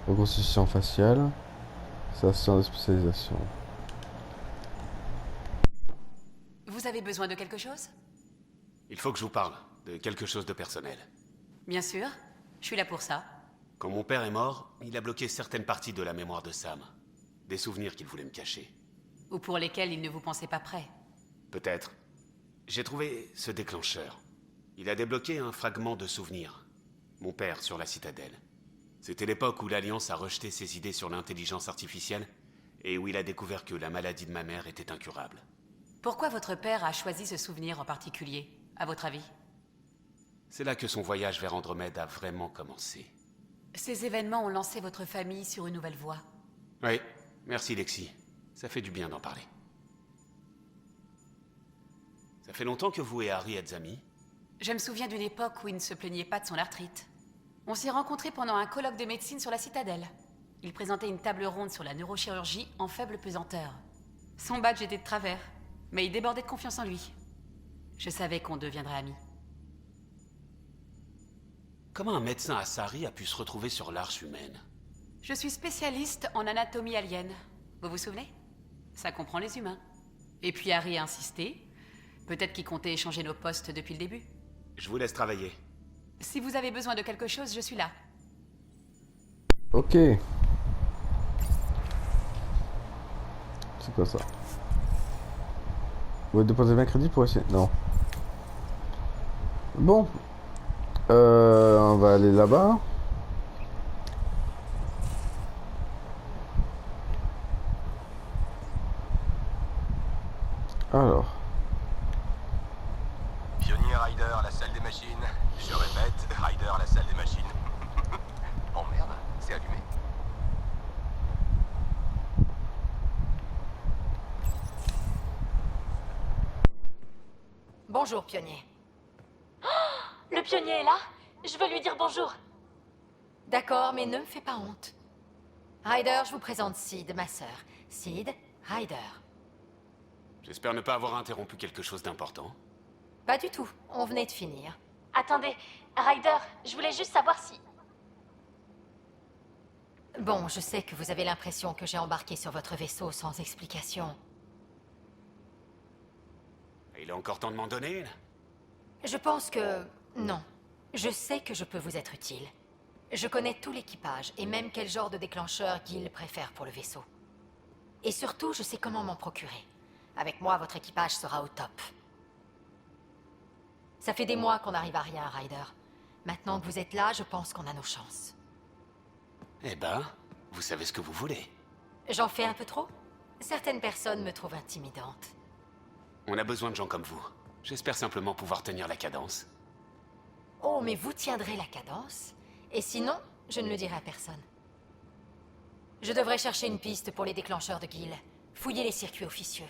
Reconstitution faciale. Station de spécialisation. Vous avez besoin de quelque chose? Il faut que je vous parle de quelque chose de personnel. Bien sûr, je suis là pour ça. Quand mon père est mort, il a bloqué certaines parties de la mémoire de Sam. Des souvenirs qu'il voulait me cacher. Ou pour lesquels il ne vous pensait pas prêt. Peut-être. J'ai trouvé ce déclencheur. Il a débloqué un fragment de souvenir. Mon père sur la citadelle. C'était l'époque où l'Alliance a rejeté ses idées sur l'intelligence artificielle et où il a découvert que la maladie de ma mère était incurable. Pourquoi votre père a choisi ce souvenir en particulier, à votre avis? C'est là que son voyage vers Andromède a vraiment commencé. Ces événements ont lancé votre famille sur une nouvelle voie. Oui, merci Lexi. Ça fait du bien d'en parler. Ça fait longtemps que vous et Harry êtes amis? Je me souviens d'une époque où il ne se plaignait pas de son arthrite. On s'est rencontrés pendant un colloque de médecine sur la citadelle. Il présentait une table ronde sur la neurochirurgie en faible pesanteur. Son badge était de travers, mais il débordait de confiance en lui. Je savais qu'on deviendrait amis. Comment un médecin Asari a pu se retrouver sur l'Arche humaine? Je suis spécialiste en anatomie alien. Vous vous souvenez? Ça comprend les humains. Et puis Harry a insisté. Peut-être qu'il comptait échanger nos postes depuis le début. Je vous laisse travailler. Si vous avez besoin de quelque chose, je suis là. Ok. C'est quoi ça? Vous déposez 20 crédits pour essayer? Non. Bon. On va aller là-bas. Alors. Pionnier Ryder, la salle des machines. Je répète, Ryder, la salle des machines. Oh merde, c'est allumé. Bonjour, pionnier. Le pionnier est là? Je veux lui dire bonjour. D'accord, mais ne me fais pas honte. Ryder, je vous présente Sid, ma sœur. Sid, Ryder. J'espère ne pas avoir interrompu quelque chose d'important. Pas du tout, on venait de finir. Attendez, Ryder, je voulais juste savoir si... Bon, je sais que vous avez l'impression que j'ai embarqué sur votre vaisseau sans explication. Il est encore temps de m'en donner une? Je pense que... non. Je sais que je peux vous être utile. Je connais tout l'équipage, et même quel genre de déclencheur Gil préfère pour le vaisseau. Et surtout, je sais comment m'en procurer. Avec moi, votre équipage sera au top. Ça fait des mois qu'on n'arrive à rien, Ryder. Maintenant que vous êtes là, je pense qu'on a nos chances. Eh ben, vous savez ce que vous voulez. J'en fais un peu trop? Certaines personnes me trouvent intimidante. On a besoin de gens comme vous. J'espère simplement pouvoir tenir la cadence. Oh, mais vous tiendrez la cadence? Et sinon, je ne le dirai à personne. Je devrais chercher une piste pour les déclencheurs de Gil. Fouiller les circuits officieux.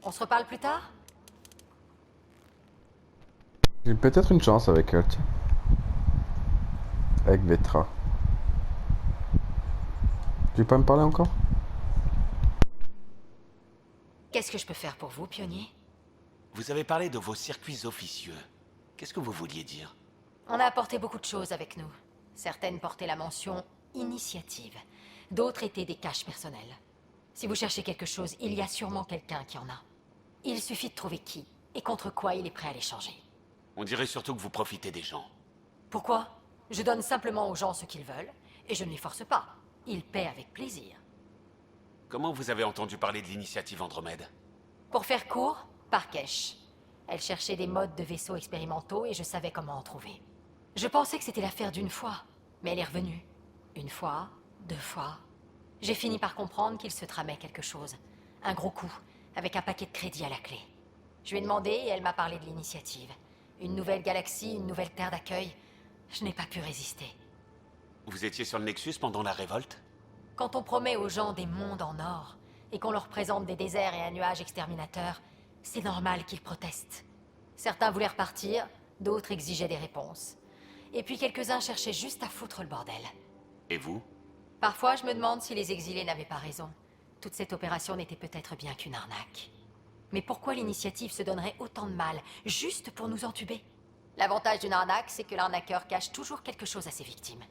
On se reparle plus tard? J'ai peut-être une chance avec elle, tiens. Avec Vetra. Tu veux pas me parler encore? Qu'est-ce que je peux faire pour vous, pionnier? Vous avez parlé de vos circuits officieux. Qu'est-ce que vous vouliez dire? On a apporté beaucoup de choses avec nous. Certaines portaient la mention « initiative ». D'autres étaient des caches personnelles. Si vous cherchez quelque chose, il y a sûrement quelqu'un qui en a. Il suffit de trouver qui, et contre quoi il est prêt à l'échanger. On dirait surtout que vous profitez des gens. Pourquoi? Je donne simplement aux gens ce qu'ils veulent, et je ne les force pas. Ils paient avec plaisir. Comment vous avez entendu parler de l'initiative Andromède? Pour faire court, Parkesh. Elle cherchait des modes de vaisseaux expérimentaux et je savais comment en trouver. Je pensais que c'était l'affaire d'une fois, mais elle est revenue. Une fois, 2 fois. J'ai fini par comprendre qu'il se tramait quelque chose. Un gros coup, avec un paquet de crédits à la clé. Je lui ai demandé et elle m'a parlé de l'initiative. Une nouvelle galaxie, une nouvelle terre d'accueil. Je n'ai pas pu résister. Vous étiez sur le Nexus pendant la révolte? Quand on promet aux gens des mondes en or, et qu'on leur présente des déserts et un nuage exterminateur, c'est normal qu'ils protestent. Certains voulaient repartir, d'autres exigeaient des réponses. Et puis quelques-uns cherchaient juste à foutre le bordel. Et vous? Parfois, je me demande si les exilés n'avaient pas raison. Toute cette opération n'était peut-être bien qu'une arnaque. Mais pourquoi l'initiative se donnerait autant de mal, juste pour nous entuber? L'avantage d'une arnaque, c'est que l'arnaqueur cache toujours quelque chose à ses victimes.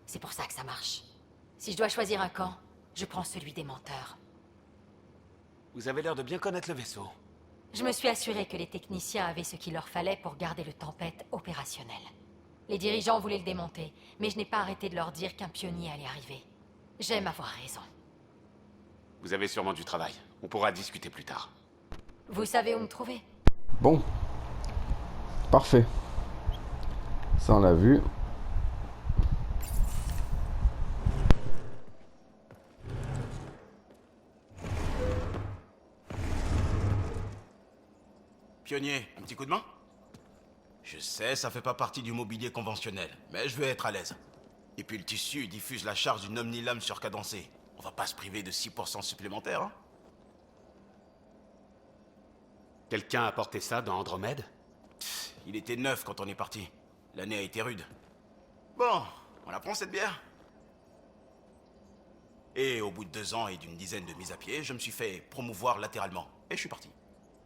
C'est pour ça que ça marche. Si je dois choisir un camp, je prends celui des menteurs. Vous avez l'air de bien connaître le vaisseau. Je me suis assuré que les techniciens avaient ce qu'il leur fallait pour garder le Tempête opérationnel. Les dirigeants voulaient le démonter, mais je n'ai pas arrêté de leur dire qu'un pionnier allait arriver. J'aime avoir raison. Vous avez sûrement du travail. On pourra discuter plus tard. Vous savez où me trouver? Bon. Parfait. Ça, on l'a vu. Pionnier, un petit coup de main? Je sais, ça fait pas partie du mobilier conventionnel, mais je veux être à l'aise. Et puis le tissu diffuse la charge d'une omnilame surcadencée. On va pas se priver de 6% supplémentaires, hein? Quelqu'un a porté ça dans Andromède? Il était neuf quand on est parti. L'année a été rude. Bon, on la prend cette bière? Et au bout de 2 ans et d'une dizaine de mises à pied, je me suis fait promouvoir latéralement. Et je suis parti.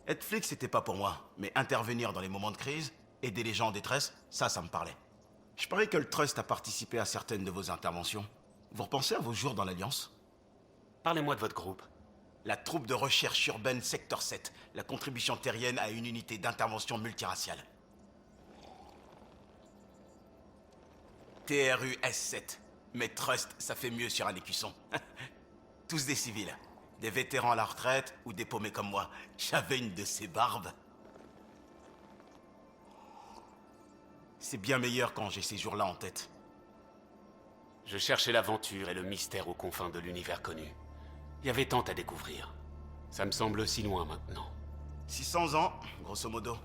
Être flic, c'était pas pour moi, mais intervenir dans les moments de crise, aider les gens en détresse, ça me parlait. Je parie que le Trust a participé à certaines de vos interventions. Vous repensez à vos jours dans l'Alliance? Parlez-moi de votre groupe. La troupe de recherche urbaine Secteur 7, la contribution terrienne à une unité d'intervention multiraciale. TRU S7. Mais Trust, ça fait mieux sur un écusson. Tous des civils. Des vétérans à la retraite ou des paumés comme moi. J'avais une de ces barbes. C'est bien meilleur quand j'ai ces jours-là en tête. Je cherchais l'aventure et le mystère aux confins de l'univers connu. Il y avait tant à découvrir. Ça me semble si loin maintenant. 600 ans, grosso modo.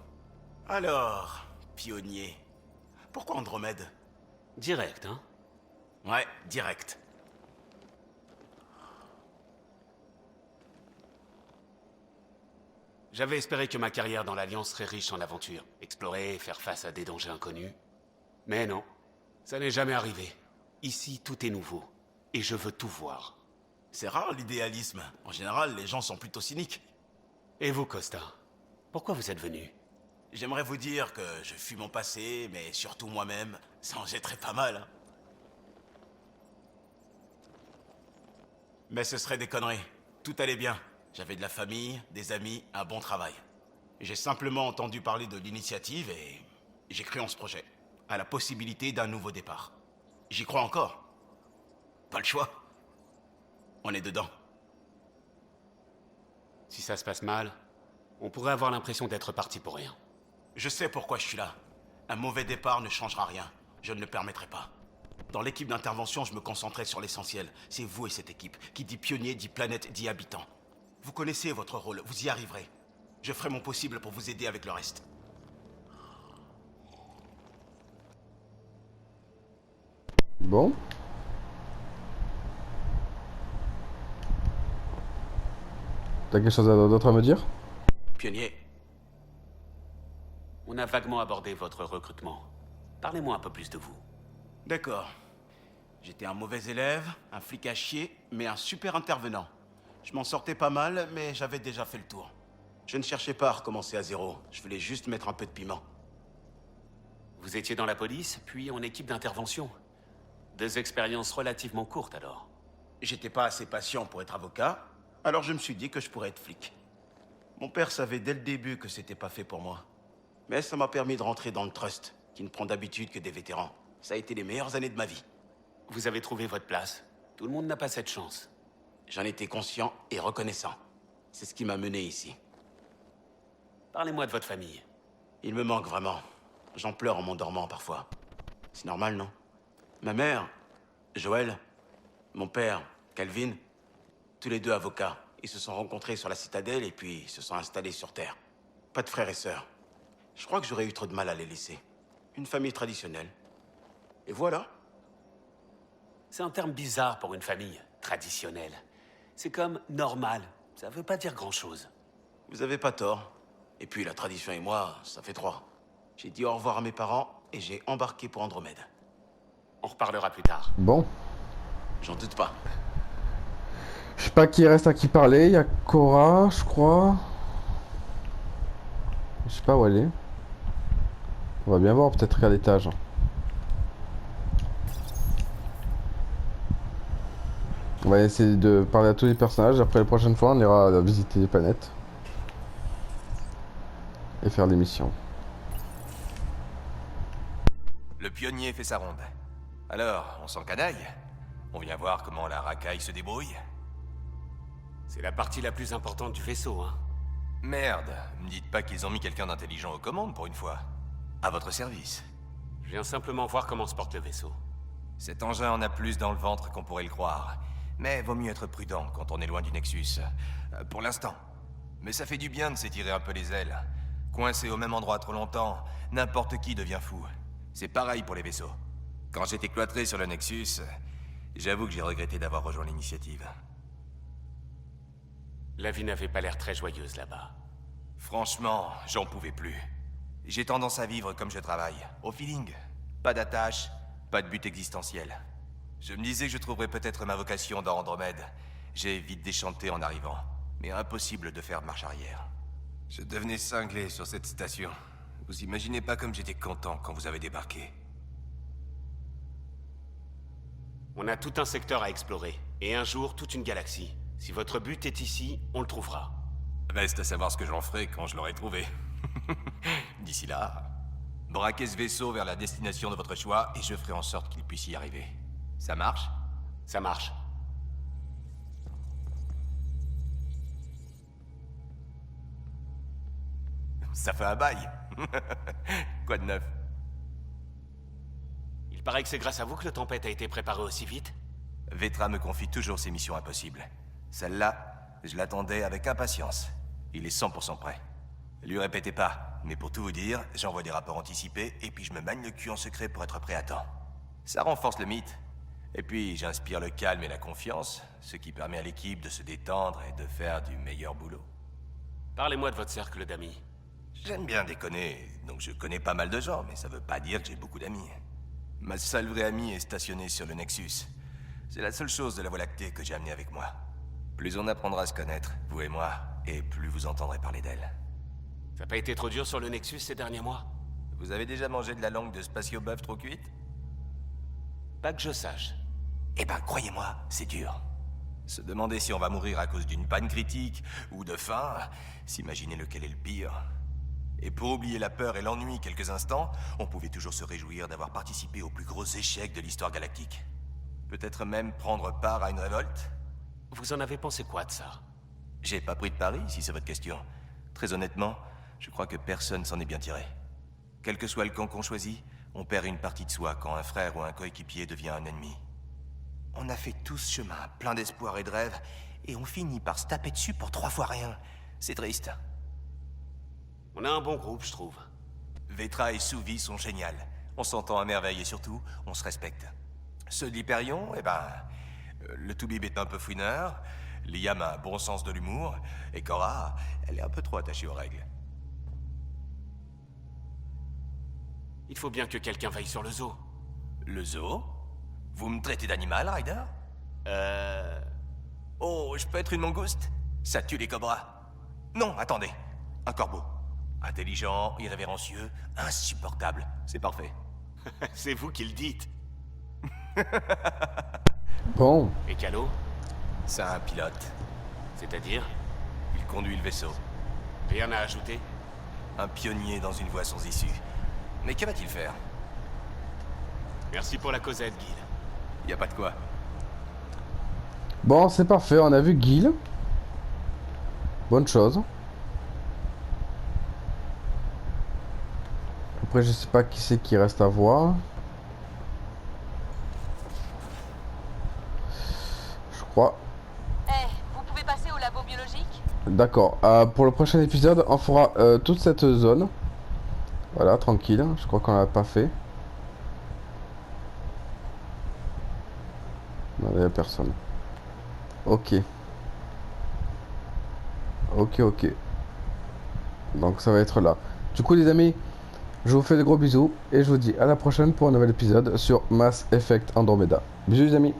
Alors, pionnier, pourquoi Andromède? Direct, hein? Ouais, direct. J'avais espéré que ma carrière dans l'Alliance serait riche en aventures. Explorer, faire face à des dangers inconnus. Mais non, ça n'est jamais arrivé. Ici, tout est nouveau. Et je veux tout voir. C'est rare l'idéalisme. En général, les gens sont plutôt cyniques. Et vous, Costa? Pourquoi vous êtes venu? J'aimerais vous dire que je fuis mon passé, mais surtout moi-même. Ça en jetterait pas mal, hein. Mais ce serait des conneries. Tout allait bien. J'avais de la famille, des amis, un bon travail. J'ai simplement entendu parler de l'initiative et j'ai cru en ce projet. À la possibilité d'un nouveau départ. J'y crois encore. Pas le choix. On est dedans. Si ça se passe mal, on pourrait avoir l'impression d'être parti pour rien. Je sais pourquoi je suis là. Un mauvais départ ne changera rien. Je ne le permettrai pas. Dans l'équipe d'intervention, je me concentrais sur l'essentiel. C'est vous et cette équipe. Qui dit pionnier, dit planète, dit habitant. Vous connaissez votre rôle, vous y arriverez. Je ferai mon possible pour vous aider avec le reste. Bon. T'as quelque chose d'autre à me dire? Pionnier. On a vaguement abordé votre recrutement. Parlez-moi un peu plus de vous. D'accord. J'étais un mauvais élève, un flic à chier, mais un super intervenant. Je m'en sortais pas mal, mais j'avais déjà fait le tour. Je ne cherchais pas à recommencer à zéro. Je voulais juste mettre un peu de piment. Vous étiez dans la police, puis en équipe d'intervention. Des expériences relativement courtes alors. J'étais pas assez patient pour être avocat, alors je me suis dit que je pourrais être flic. Mon père savait dès le début que c'était pas fait pour moi. Mais ça m'a permis de rentrer dans le trust, qui ne prend d'habitude que des vétérans. Ça a été les meilleures années de ma vie. Vous avez trouvé votre place. Tout le monde n'a pas cette chance. J'en étais conscient et reconnaissant. C'est ce qui m'a mené ici. Parlez-moi de votre famille. Il me manque vraiment. J'en pleure en m'endormant parfois. C'est normal, non? Ma mère, Joël, mon père, Calvin, tous les deux avocats. Ils se sont rencontrés sur la citadelle et puis se sont installés sur Terre. Pas de frères et sœurs. Je crois que j'aurais eu trop de mal à les laisser. Une famille traditionnelle. Et voilà. C'est un terme bizarre pour une famille traditionnelle. C'est comme normal. Ça veut pas dire grand-chose. Vous avez pas tort. Et puis la tradition et moi, ça fait 3. J'ai dit au revoir à mes parents et j'ai embarqué pour Andromède. On reparlera plus tard. Bon. J'en doute pas. Je sais pas qui reste à qui parler. Il y a Cora, je crois. Je sais pas où elle est. On va bien voir peut-être à l'étage. On va essayer de parler à tous les personnages. Après la prochaine fois, on ira visiter les planètes. Et faire des missions. Le pionnier fait sa ronde. Alors, on s'encanaille? On vient voir comment la racaille se débrouille? C'est la partie la plus importante du vaisseau, hein. Merde, me dites pas qu'ils ont mis quelqu'un d'intelligent aux commandes pour une fois. À votre service. Je viens simplement voir comment se porte le vaisseau. Cet engin en a plus dans le ventre qu'on pourrait le croire. Mais vaut mieux être prudent quand on est loin du Nexus. Pour l'instant. Mais ça fait du bien de s'étirer un peu les ailes. Coincé au même endroit trop longtemps, n'importe qui devient fou. C'est pareil pour les vaisseaux. Quand j'étais cloîtré sur le Nexus, j'avoue que j'ai regretté d'avoir rejoint l'initiative. La vie n'avait pas l'air très joyeuse là-bas. Franchement, j'en pouvais plus. J'ai tendance à vivre comme je travaille, au feeling. Pas d'attache, pas de but existentiel. Je me disais que je trouverais peut-être ma vocation dans Andromède. J'ai vite déchanté en arrivant, mais impossible de faire marche arrière. Je devenais cinglé sur cette station. Vous imaginez pas comme j'étais content quand vous avez débarqué. On a tout un secteur à explorer, et un jour toute une galaxie. Si votre but est ici, on le trouvera. Reste à savoir ce que j'en ferai quand je l'aurai trouvé. D'ici là, braquez ce vaisseau vers la destination de votre choix et je ferai en sorte qu'il puisse y arriver. Ça marche? Ça marche. Ça fait un bail. Quoi de neuf? Il paraît que c'est grâce à vous que le Tempête a été préparé aussi vite. Vetra me confie toujours ses missions impossibles. Celle-là, je l'attendais avec impatience. Il est 100% prêt. Lui répétez pas, mais pour tout vous dire, j'envoie des rapports anticipés et puis je me magne le cul en secret pour être prêt à temps. Ça renforce le mythe. Et puis j'inspire le calme et la confiance, ce qui permet à l'équipe de se détendre et de faire du meilleur boulot. Parlez-moi de votre cercle d'amis. J'aime bien déconner, donc je connais pas mal de gens, mais ça veut pas dire que j'ai beaucoup d'amis. Ma seule vraie amie est stationnée sur le Nexus. C'est la seule chose de la Voie lactée que j'ai amenée avec moi. Plus on apprendra à se connaître, vous et moi, et plus vous entendrez parler d'elle. Ça n'a pas été trop dur sur le Nexus ces derniers mois? Vous avez déjà mangé de la langue de spatio-bœuf trop cuite? Pas que je sache. Eh ben, croyez-moi, c'est dur. Se demander si on va mourir à cause d'une panne critique ou de faim, s'imaginer lequel est le pire. Et pour oublier la peur et l'ennui quelques instants, on pouvait toujours se réjouir d'avoir participé au plus gros échec de l'histoire galactique. Peut-être même prendre part à une révolte? Vous en avez pensé quoi de ça? J'ai pas pris de pari, si c'est votre question. Très honnêtement, je crois que personne s'en est bien tiré. Quel que soit le camp qu'on choisit, on perd une partie de soi quand un frère ou un coéquipier devient un ennemi. On a fait tout ce chemin, plein d'espoir et de rêves, et on finit par se taper dessus pour 3 fois rien. C'est triste. On a un bon groupe, je trouve. Vetra et Souvi sont géniales. On s'entend à merveille et surtout, on se respecte. Ceux de l'Hyperion, eh ben... le Toubib est un peu fouineur, Liam a un bon sens de l'humour, et Cora, elle est un peu trop attachée aux règles. Il faut bien que quelqu'un veille sur le zoo. Le zoo? Vous me traitez d'animal, Ryder? Oh, je peux être une mangouste? Ça tue les cobras. Non, attendez. Un corbeau. Intelligent, irrévérencieux, insupportable. C'est parfait. C'est vous qui le dites. Bon. Et Calo? C'est un pilote. C'est-à-dire? Il conduit le vaisseau. Rien à ajouter? Un pionnier dans une voie sans issue. Mais que va-t-il faire? Merci pour la causette, Gil. Y a pas de quoi. Bon, c'est parfait, on a vu Gil. Bonne chose. Après, je sais pas qui c'est qui reste à voir. Je crois. Vous pouvez passer au labo biologique? D'accord. Pour le prochain épisode, on fera toute cette zone. Voilà, tranquille. Je crois qu'on l'a pas fait. Non, il n'y a personne. Ok. Ok. Donc ça va être là. Du coup les amis, je vous fais de gros bisous et je vous dis à la prochaine pour un nouvel épisode sur Mass Effect Andromeda. Bisous les amis.